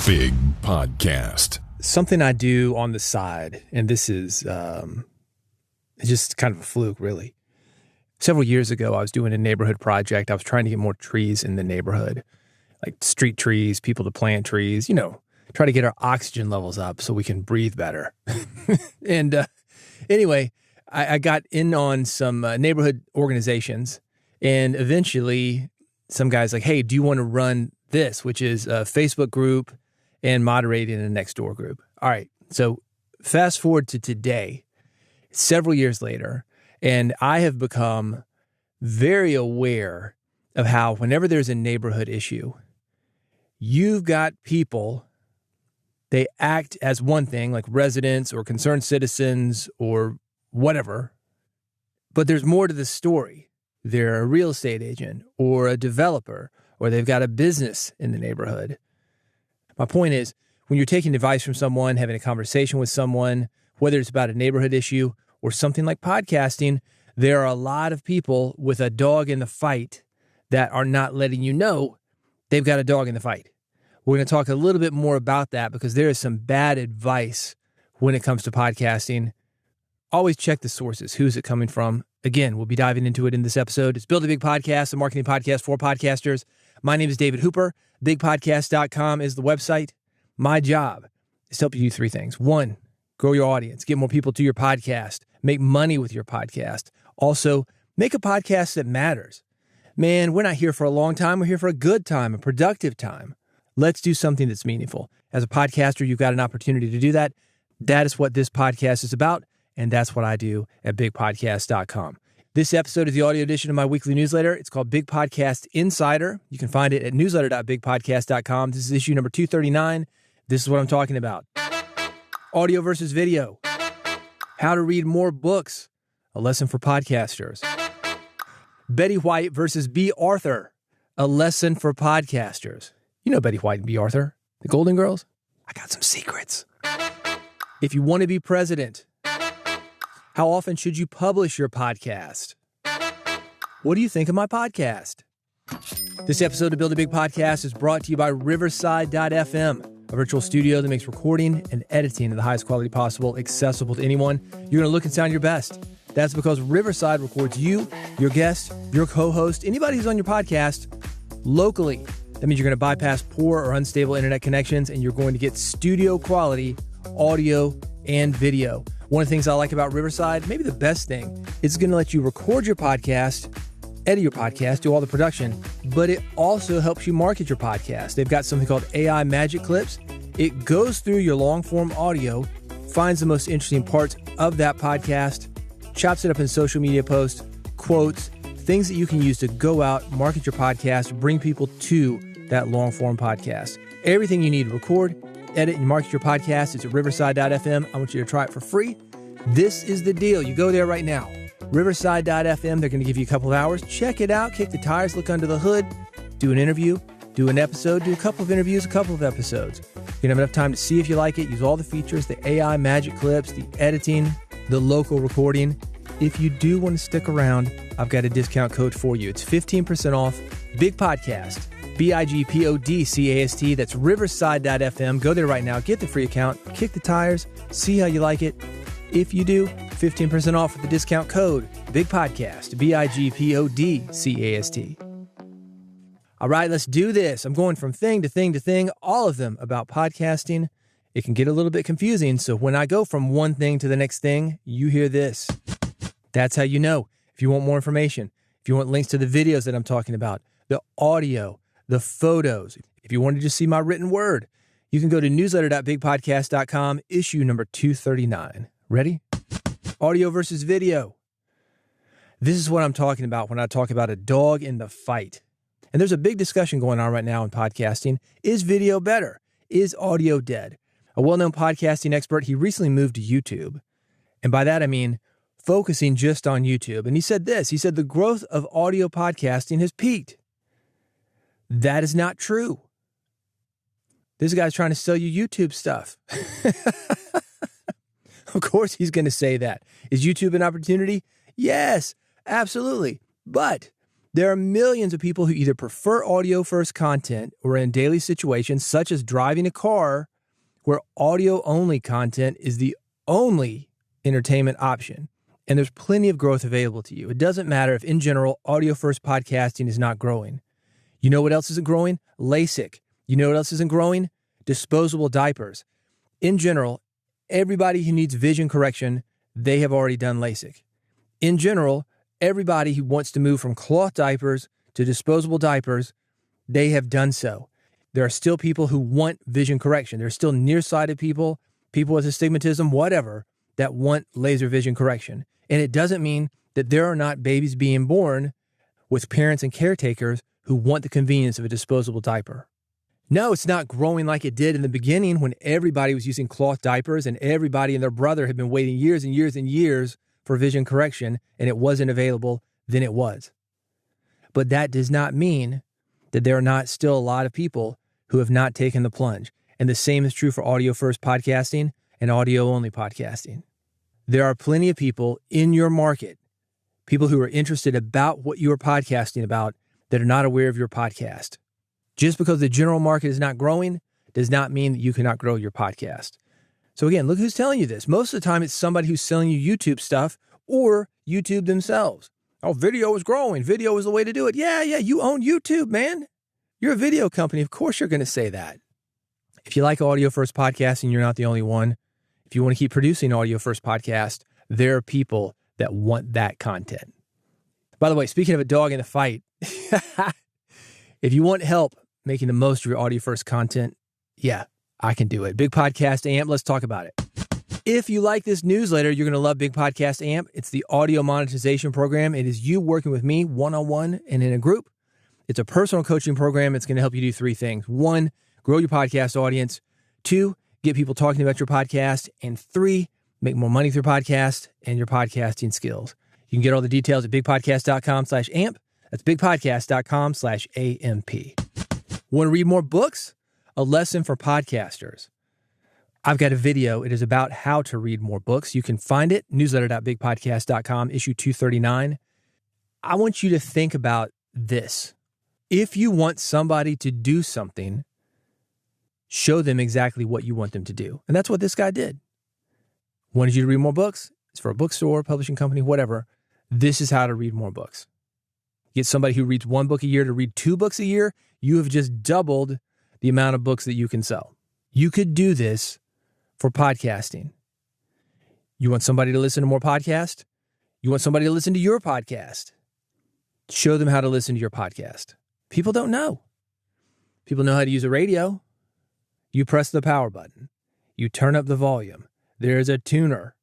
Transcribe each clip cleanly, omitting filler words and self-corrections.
Big Podcast. Something I do on the side, and this is it's just kind of a fluke, really. Several years ago, I was doing a neighborhood project. I was trying to get more trees in the neighborhood, like street trees, people to plant trees, try to get our oxygen levels up so we can breathe better. And anyway, I got in on some neighborhood organizations, and eventually some guy's like, hey, do you want to run this, which is a Facebook group and moderating a next door group. All right. So fast forward to today, several years later, and I have become very aware of how whenever there's a neighborhood issue, you've got people, they act as one thing, like residents or concerned citizens or whatever, but there's more to the story. They're a real estate agent or a developer, or they've got a business in the neighborhood. My point is, when you're taking advice from someone, having a conversation with someone, whether it's about a neighborhood issue or something like podcasting, there are a lot of people with a dog in the fight that are not letting you know they've got a dog in the fight. We're going to talk a little bit more about that because there is some bad advice when it comes to podcasting. Always check the sources. Who's it coming from? Again, we'll be diving into it in this episode. It's Build a Big Podcast, a marketing podcast for podcasters. My name is David Hooper. BigPodcast.com is the website. My job is to help you do three things. One, grow your audience, get more people to your podcast, make money with your podcast. Also, make a podcast that matters. Man, we're not here for a long time. We're here for a good time, a productive time. Let's do something that's meaningful. As a podcaster, you've got an opportunity to do that. That is what this podcast is about, and that's what I do at BigPodcast.com. This episode is the audio edition of my weekly newsletter. It's called Big Podcast Insider. You can find it at newsletter.bigpodcast.com. This is issue number 239. This is what I'm talking about. Audio versus video. How to read more books. A lesson for podcasters. Betty White versus Bea Arthur. A lesson for podcasters. You know Betty White and Bea Arthur, the Golden Girls? I got some secrets. If you want to be president, how often should you publish your podcast? What do you think of my podcast? This episode of Build a Big Podcast is brought to you by Riverside.fm, a virtual studio that makes recording and editing of the highest quality possible accessible to anyone. You're going to look and sound your best. That's because Riverside records you, your guest, your co-host, anybody who's on your podcast locally. That means you're going to bypass poor or unstable internet connections, and you're going to get studio quality audio and video. One of the things I like about Riverside, maybe the best thing, is it's going to let you record your podcast, edit your podcast, do all the production, but it also helps you market your podcast. They've got something called AI Magic Clips. It goes through your long-form audio, finds the most interesting parts of that podcast, chops it up in social media posts, quotes, things that you can use to go out, market your podcast, bring people to that long-form podcast. Everything you need to record, edit, and market your podcast is at Riverside.fm. I want you to try it for free. This is the deal. You go there right now. Riverside.fm. They're going to give you a couple of hours. Check it out. Kick the tires. Look under the hood. Do an interview. Do an episode. Do a couple of interviews. A couple of episodes. You're going to have enough time to see if you like it. Use all the features, the AI magic clips, the editing, the local recording. If you do want to stick around, I've got a discount code for you. It's 15% off. Big Podcast. BIGPODCAST. That's Riverside.fm. Go there right now. Get the free account. Kick the tires. See how you like it. If you do, 15% off with the discount code Big Podcast. BIGPODCAST. All right, let's do this. I'm going from thing to thing to thing, all of them about podcasting. It can get a little bit confusing, so when I go from one thing to the next thing, you hear this. That's how you know. If you want more information, if you want links to the videos that I'm talking about, the audio, the photos. If you want to just see my written word, you can go to newsletter.bigpodcast.com, issue number 239. Ready? Audio versus video. This is what I'm talking about when I talk about a dog in the fight. And there's a big discussion going on right now in podcasting. Is video better? Is audio dead? A well-known podcasting expert, he recently moved to YouTube. And by that, I mean focusing just on YouTube. And he said this, he said, the growth of audio podcasting has peaked. That is not true. This guy's trying to sell you YouTube stuff. Of course he's going to say that. Is YouTube an opportunity? Yes, absolutely. But There are millions of people who either prefer audio-first content or in daily situations, such as driving a car, where audio-only content is the only entertainment option. And there's plenty of growth available to you. It doesn't matter if, in general, audio-first podcasting is not growing. You know what else isn't growing? LASIK. You know what else isn't growing? Disposable diapers. In general, everybody who needs vision correction, they have already done LASIK. In general, everybody who wants to move from cloth diapers to disposable diapers, they have done so. There are still people who want vision correction. There are still nearsighted people, people with astigmatism, whatever, that want laser vision correction. And it doesn't mean that there are not babies being born with parents and caretakers who want the convenience of a disposable diaper. No, it's not growing like it did in the beginning when everybody was using cloth diapers and everybody and their brother had been waiting years and years and years for vision correction and it wasn't available, then it was. But that does not mean that there are not still a lot of people who have not taken the plunge. And the same is true for audio-first podcasting and audio-only podcasting. There are plenty of people in your market, people who are interested about what you are podcasting about, that are not aware of your podcast. Just because the general market is not growing does not mean that you cannot grow your podcast. So again, look who's telling you this. Most of the time, it's somebody who's selling you YouTube stuff or YouTube themselves. Oh, video is growing. Video is the way to do it. Yeah, you own YouTube, man. You're a video company. Of course you're going to say that. If you like audio-first podcasting, you're not the only one. If you want to keep producing audio-first podcast, there are people that want that content. By the way, speaking of a dog in a fight, if you want help making the most of your audio-first content, yeah, I can do it. Big Podcast Amp, let's talk about it. If you like this newsletter, you're going to love Big Podcast Amp. It's the audio monetization program. It is you working with me one-on-one and in a group. It's a personal coaching program. It's going to help you do three things. 1, grow your podcast audience. 2, get people talking about your podcast. And 3, make more money through podcast and your podcasting skills. You can get all the details at bigpodcast.com/amp. That's bigpodcast.com/AMP. Want to read more books? A lesson for podcasters. I've got a video. It is about how to read more books. You can find it, newsletter.bigpodcast.com, issue 239. I want you to think about this. If you want somebody to do something, show them exactly what you want them to do. And that's what this guy did. Wanted you to read more books? It's for a bookstore, publishing company, whatever. This is how to read more books. Get somebody who reads 1 book a year to read 2 books a year. You have just doubled the amount of books that you can sell. You could do this for podcasting. You want somebody to listen to more podcasts? You want somebody to listen to your podcast? Show them how to listen to your podcast. People don't know. People know how to use a radio. You press the power button. You turn up the volume. There's a tuner.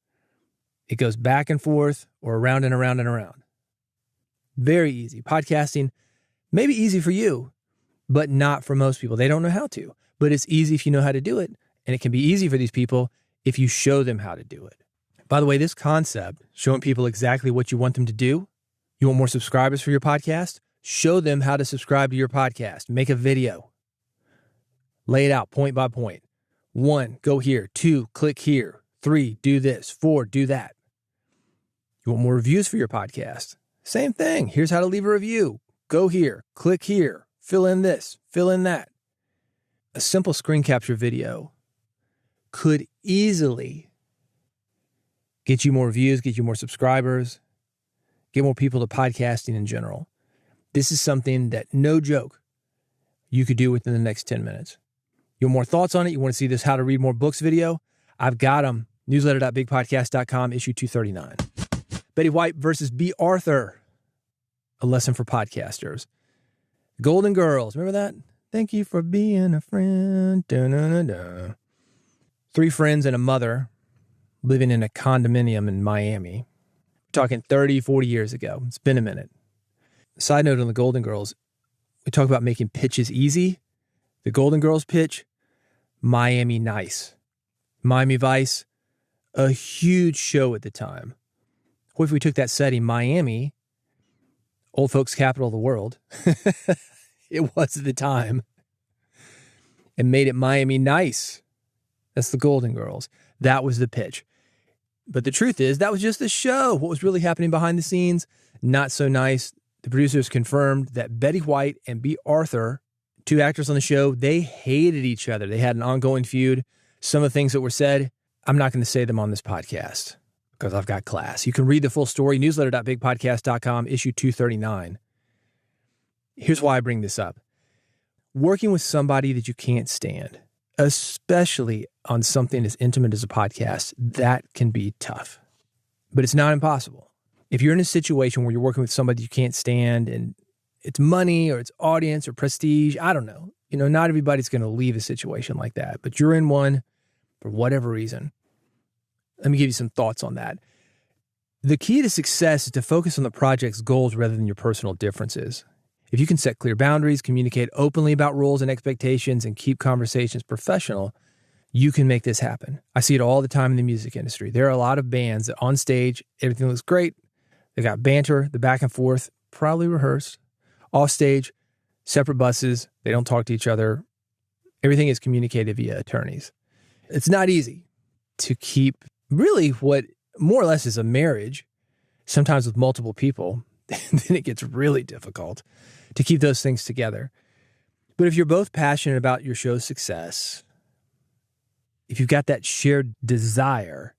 It goes back and forth or around and around and around. Very easy. Podcasting may be easy for you, but not for most people. They don't know how to. But it's easy if you know how to do it. And it can be easy for these people if you show them how to do it. By the way, this concept, showing people exactly what you want them to do. You want more subscribers for your podcast? Show them how to subscribe to your podcast. Make a video. Lay it out point by point. 1, go here. 2, click here. 3, do this. 4, do that. You want more reviews for your podcast? Same thing. Here's how to leave a review. Go here. Click here. Fill in this. Fill in that. A simple screen capture video could easily get you more views, get you more subscribers, get more people to podcasting in general. This is something that, no joke, you could do within the next 10 minutes. You want more thoughts on it? You want to see this How to Read More Books video? I've got them. Newsletter.bigpodcast.com, issue 239. Betty White versus Bea Arthur. A lesson for podcasters. Golden Girls. Remember that? Thank you for being a friend. Da-na-na-na. 3 friends and a mother living in a condominium in Miami. We're talking 30, 40 years ago. It's been a minute. Side note on the Golden Girls. We talk about making pitches easy. The Golden Girls pitch, Miami Nice. Miami Vice, a huge show at the time. What if we took that setting, Miami, old folks' capital of the world, it was at the time, and made it Miami Nice. That's the Golden Girls. That was the pitch. But the truth is, that was just the show. What was really happening behind the scenes, not so nice. the producers confirmed that Betty White and Bea Arthur, two actors on the show, they hated each other. They had an ongoing feud. Some of the things that were said, I'm not going to say them on this podcast because I've got class. You can read the full story, newsletter.bigpodcast.com, issue 239. Here's why I bring this up. Working with somebody that you can't stand, especially on something as intimate as a podcast, that can be tough. But it's not impossible. If you're in a situation where you're working with somebody you can't stand and it's money or it's audience or prestige, I don't know. Not everybody's going to leave a situation like that, but you're in one for whatever reason. Let me give you some thoughts on that. The key to success is to focus on the project's goals rather than your personal differences. If you can set clear boundaries, communicate openly about roles and expectations, and keep conversations professional, you can make this happen. I see it all the time in the music industry. There are a lot of bands that on stage, everything looks great. They got banter, the back and forth, probably rehearsed. Off stage, separate buses. They don't talk to each other. Everything is communicated via attorneys. It's not easy to keep really what more or less is a marriage, sometimes with multiple people. Then it gets really difficult to keep those things together. But if you're both passionate about your show's success, if you've got that shared desire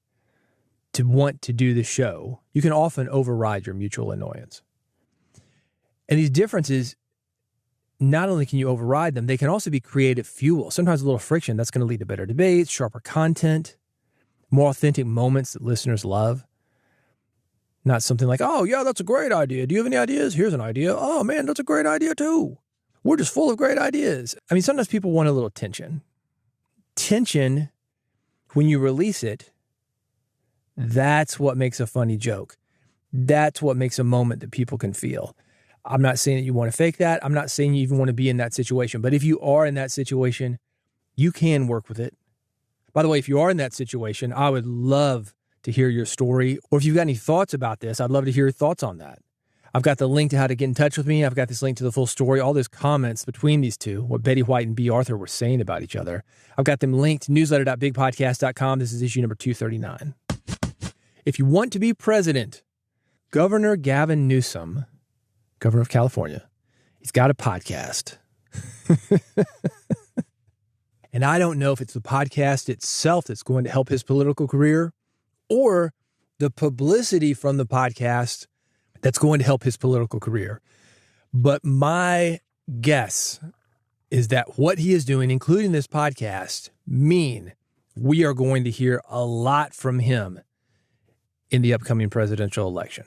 to want to do the show, you can often override your mutual annoyance. And these differences, not only can you override them, they can also be creative fuel. Sometimes a little friction, that's going to lead to better debates, sharper content, more authentic moments that listeners love. Not something like, oh, yeah, that's a great idea. Do you have any ideas? Here's an idea. Oh, man, that's a great idea, too. We're just full of great ideas. I mean, sometimes people want a little tension. Tension, when you release it, that's what makes a funny joke. That's what makes a moment that people can feel. I'm not saying that you want to fake that. I'm not saying you even want to be in that situation. But if you are in that situation, you can work with it. By the way, if you are in that situation, I would love to hear your story. Or if you've got any thoughts about this, I'd love to hear your thoughts on that. I've got the link to how to get in touch with me. I've got this link to the full story, all those comments between these two, what Betty White and Bea Arthur were saying about each other. I've got them linked, newsletter.bigpodcast.com. This is issue number 239. If you want to be president, Governor Gavin Newsom, governor of California, he's got a podcast. And I don't know if it's the podcast itself that's going to help his political career or the publicity from the podcast that's going to help his political career. But my guess is that what he is doing, including this podcast, mean we are going to hear a lot from him in the upcoming presidential election.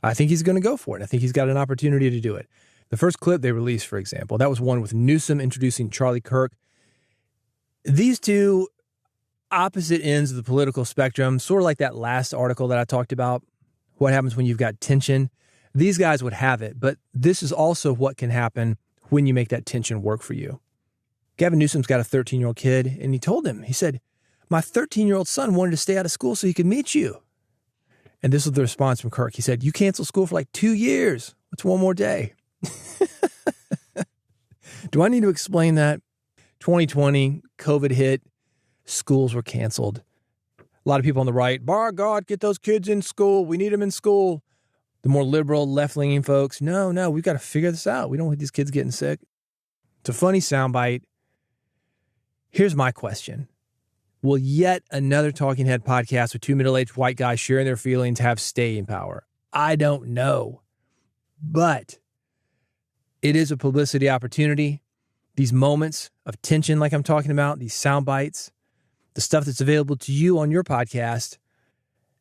I think he's going to go for it. I think he's got an opportunity to do it. The first clip they released, for example, that was one with Newsom introducing Charlie Kirk. These two opposite ends of the political spectrum, sort of like that last article that I talked about, what happens when you've got tension. These guys would have it, but this is also what can happen when you make that tension work for you. Gavin Newsom's got a 13-year-old kid, and he told him, he said, my 13-year-old son wanted to stay out of school so he could meet you. And this was the response from Kirk. He said, you canceled school for like 2 years. What's one more day? Do I need to explain that? 2020, COVID hit, schools were canceled. A lot of people on the right, by God, get those kids in school. We need them in school. The more liberal, left-leaning folks, no, we've got to figure this out. We don't want these kids getting sick. It's a funny soundbite. Here's my question. Will yet another Talking Head podcast with two middle-aged white guys sharing their feelings have staying power? I don't know. But it is a publicity opportunity. These moments of tension like I'm talking about, these sound bites, the stuff that's available to you on your podcast,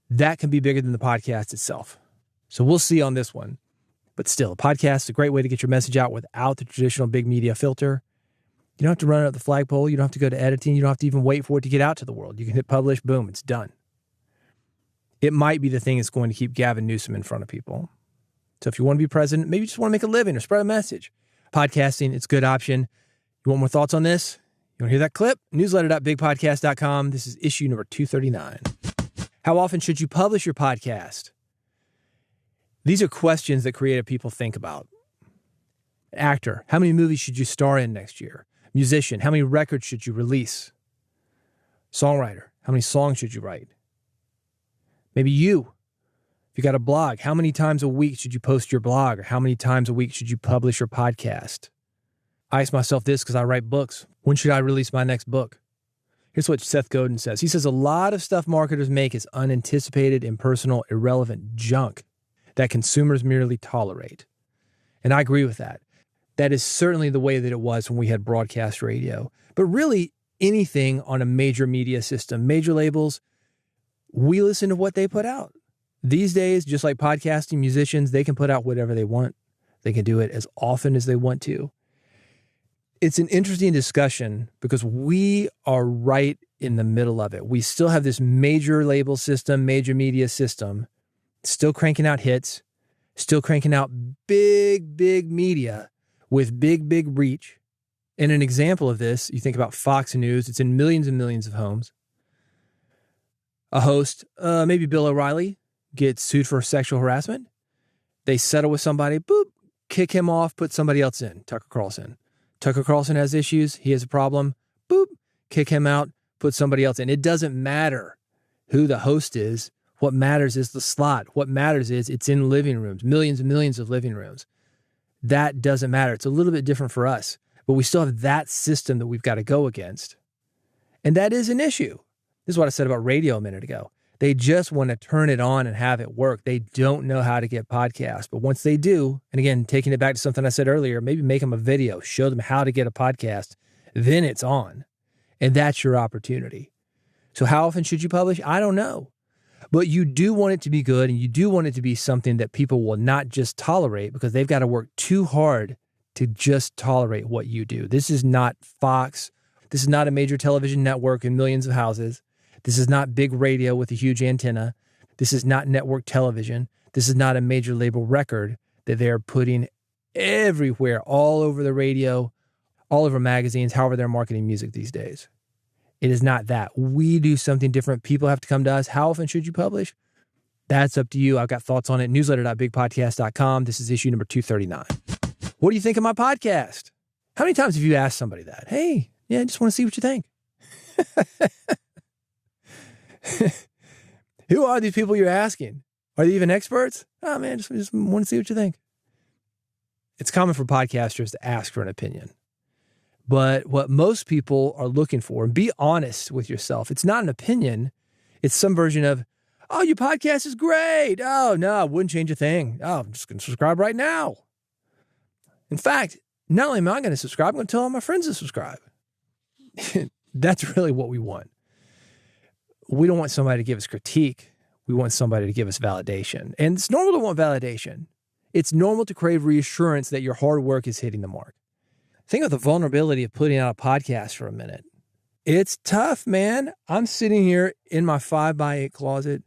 that can be bigger than the podcast itself. So we'll see on this one. But still, a podcast is a great way to get your message out without the traditional big media filter. You don't have to run it up the flagpole. You don't have to go to editing. You don't have to even wait for it to get out to the world. You can hit publish, boom, it's done. It might be the thing that's going to keep Gavin Newsom in front of people. So if you want to be president, maybe you just want to make a living or spread a message. Podcasting, it's a good option. You want more thoughts on this? You want to hear that clip? Newsletter.bigpodcast.com. This is issue number 239. How often should you publish your podcast? These are questions that creative people think about. Actor, how many movies should you star in next year? Musician, how many records should you release? Songwriter, how many songs should you write? Maybe you, If you got a blog, how many times a week should you post your blog? Or how many times a week should you publish your podcast? I ask myself this because I write books. When should I release my next book? Here's what Seth Godin says. He says, a lot of stuff marketers make is unanticipated, impersonal, irrelevant junk that consumers merely tolerate. And I agree with that. That is certainly the way that it was when we had broadcast radio. But really, anything on a major media system, major labels, we listen to what they put out. These days, just like podcasting, musicians, they can put out whatever they want. They can do it as often as they want to. It's an interesting discussion because we are right in the middle of it. We still have this major label system, major media system, still cranking out hits, still cranking out big, big media with big, big reach. And an example of this, you think about Fox News, it's in millions and millions of homes. A host, maybe Bill O'Reilly, gets sued for sexual harassment. They settle with somebody, boop, kick him off, put somebody else in, Tucker Carlson. Tucker Carlson has issues. He has a problem. Boop, kick him out, put somebody else in. It doesn't matter who the host is. What matters is the slot. What matters is it's in living rooms, millions and millions of living rooms. That doesn't matter. It's a little bit different for us, but we still have that system that we've got to go against. And that is an issue. This is what I said about radio a minute ago. They just want to turn it on and have it work. They don't know how to get podcasts. But once they do, and again, taking it back to something I said earlier, maybe make them a video, show them how to get a podcast, then it's on. And that's your opportunity. So how often should you publish? I don't know. But you do want it to be good, and you do want it to be something that people will not just tolerate because they've got to work too hard to just tolerate what you do. This is not Fox. This is not a major television network in millions of houses. This is not big radio with a huge antenna. This is not network television. This is not a major label record that they're putting everywhere, all over the radio, all over magazines, however they're marketing music these days. It is not that. We do something different. People have to come to us. How often should you publish? That's up to you. I've got thoughts on it. Newsletter.bigpodcast.com. This is issue number 239. What do you think of my podcast? How many times have you asked somebody that? Hey, yeah, I just want to see what you think. Who are these people you're asking? Are they even experts? Oh man, just want to see what you think. It's common for podcasters to ask for an opinion. But what most people are looking for, and be honest with yourself, it's not an opinion. It's some version of, oh, your podcast is great. Oh, no, I wouldn't change a thing. Oh, I'm just going to subscribe right now. In fact, not only am I going to subscribe, I'm going to tell all my friends to subscribe. That's really what we want. We don't want somebody to give us critique. We want somebody to give us validation. And it's normal to want validation. It's normal to crave reassurance that your hard work is hitting the mark. Think of the vulnerability of putting out a podcast for a minute. It's tough, man. I'm sitting here in my 5x8 closet,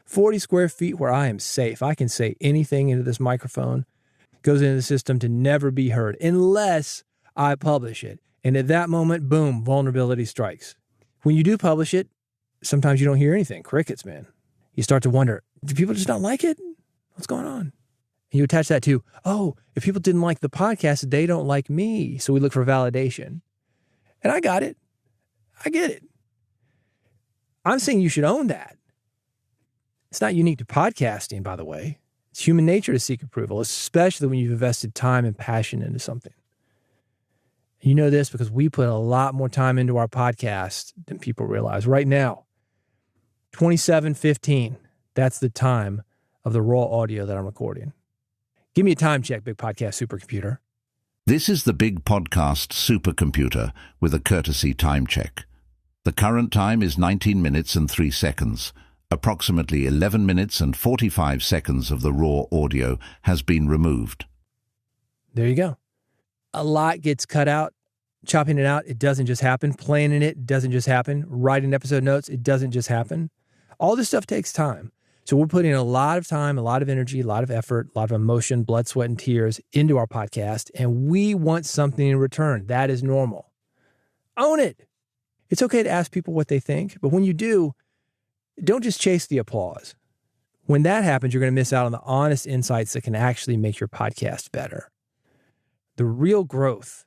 40 square feet where I am safe. I can say anything into this microphone. It goes into the system to never be heard unless I publish it. And at that moment, boom, vulnerability strikes. When you do publish it, sometimes you don't hear anything. Crickets, man. You start to wonder, do people just not like it? What's going on? And you attach that to, oh, if people didn't like the podcast, they don't like me. So we look for validation. And I got it. I get it. I'm saying you should own that. It's not unique to podcasting, by the way. It's human nature to seek approval, especially when you've invested time and passion into something. You know this because we put a lot more time into our podcast than people realize. Right now, 27:15. That's the time of the raw audio that I'm recording. Give me a time check, Big Podcast Supercomputer. This is the Big Podcast Supercomputer with a courtesy time check. The current time is 19 minutes and 3 seconds. Approximately 11 minutes and 45 seconds of the raw audio has been removed. There you go. A lot gets cut out. Chopping it out, it doesn't just happen. Planning it doesn't just happen. Writing episode notes, it doesn't just happen. All this stuff takes time. So we're putting a lot of time, a lot of energy, a lot of effort, a lot of emotion, blood, sweat, and tears into our podcast, and we want something in return. That is normal. Own it. It's okay to ask people what they think, but when you do, don't just chase the applause. When that happens, you're going to miss out on the honest insights that can actually make your podcast better. The real growth,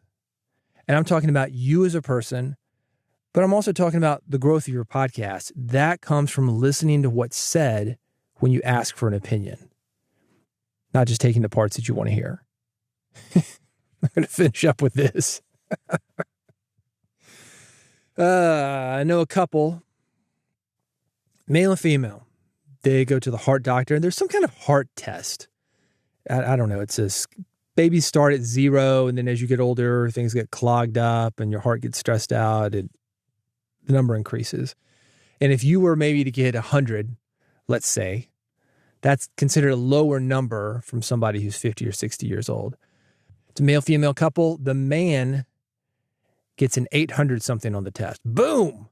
and I'm talking about you as a person, but I'm also talking about the growth of your podcast. That comes from listening to what's said when you ask for an opinion, not just taking the parts that you want to hear. I'm going to finish up with this. I know a couple, male and female. They go to the heart doctor, and there's some kind of heart test. I don't know. It says babies start at 0, and then as you get older, things get clogged up, and your heart gets stressed out, and the number increases. And if you were maybe to get 100, let's say, that's considered a lower number from somebody who's 50 or 60 years old. It's a male-female couple. The man gets an 800 something on the test. Boom!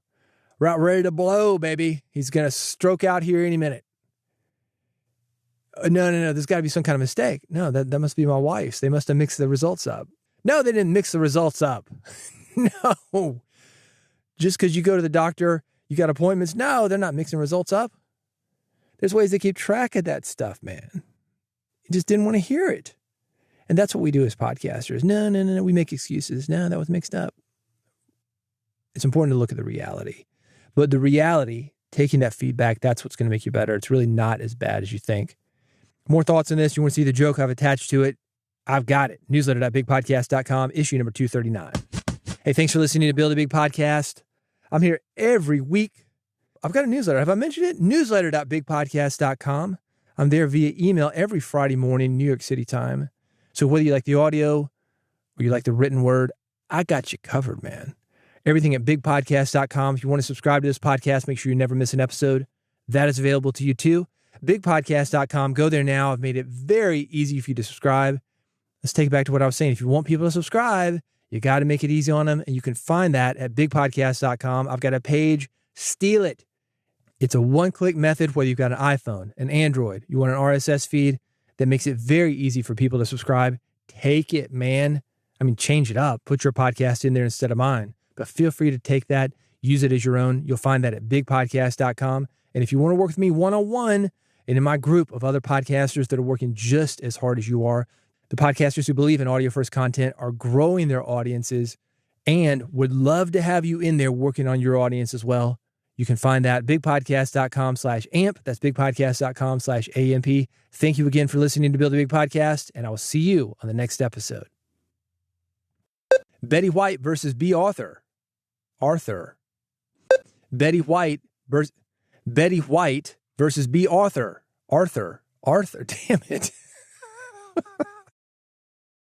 We're out ready to blow, baby. He's going to stroke out here any minute. No. There's got to be some kind of mistake. No, that must be my wife's. They must have mixed the results up. No, they didn't mix the results up. No. Just because you go to the doctor, you got appointments. No, they're not mixing results up. There's ways to keep track of that stuff, man. You just didn't want to hear it. And that's what we do as podcasters. No. We make excuses. No, that was mixed up. It's important to look at the reality. But the reality, taking that feedback, that's what's going to make you better. It's really not as bad as you think. More thoughts on this? You want to see the joke I've attached to it? I've got it. Newsletter.bigpodcast.com, issue number 239. Hey, thanks for listening to Build a Big Podcast. I'm here every week. I've got a newsletter. Have I mentioned it? Newsletter.bigpodcast.com. I'm there via email every Friday morning, New York City time. So whether you like the audio or you like the written word, I got you covered, man. Everything at bigpodcast.com. If you want to subscribe to this podcast, make sure you never miss an episode. That is available to you too. Bigpodcast.com. Go there now. I've made it very easy for you to subscribe. Let's take it back to what I was saying. If you want people to subscribe, you got to make it easy on them. And you can find that at bigpodcast.com. I've got a page. Steal it. It's a one-click method, whether you've got an iPhone, an Android, you want an RSS feed that makes it very easy for people to subscribe. Take it, man. I mean, change it up. Put your podcast in there instead of mine. But feel free to take that, use it as your own. You'll find that at bigpodcast.com. And if you want to work with me one-on-one and in my group of other podcasters that are working just as hard as you are, the podcasters who believe in audio-first content are growing their audiences and would love to have you in there working on your audience as well. You can find that at bigpodcast.com/amp. That's bigpodcast.com/AMP. Thank you again for listening to Build a Big Podcast, and I will see you on the next episode. Betty White versus Bea Arthur. Betty White versus Bea Arthur. Arthur. Damn it.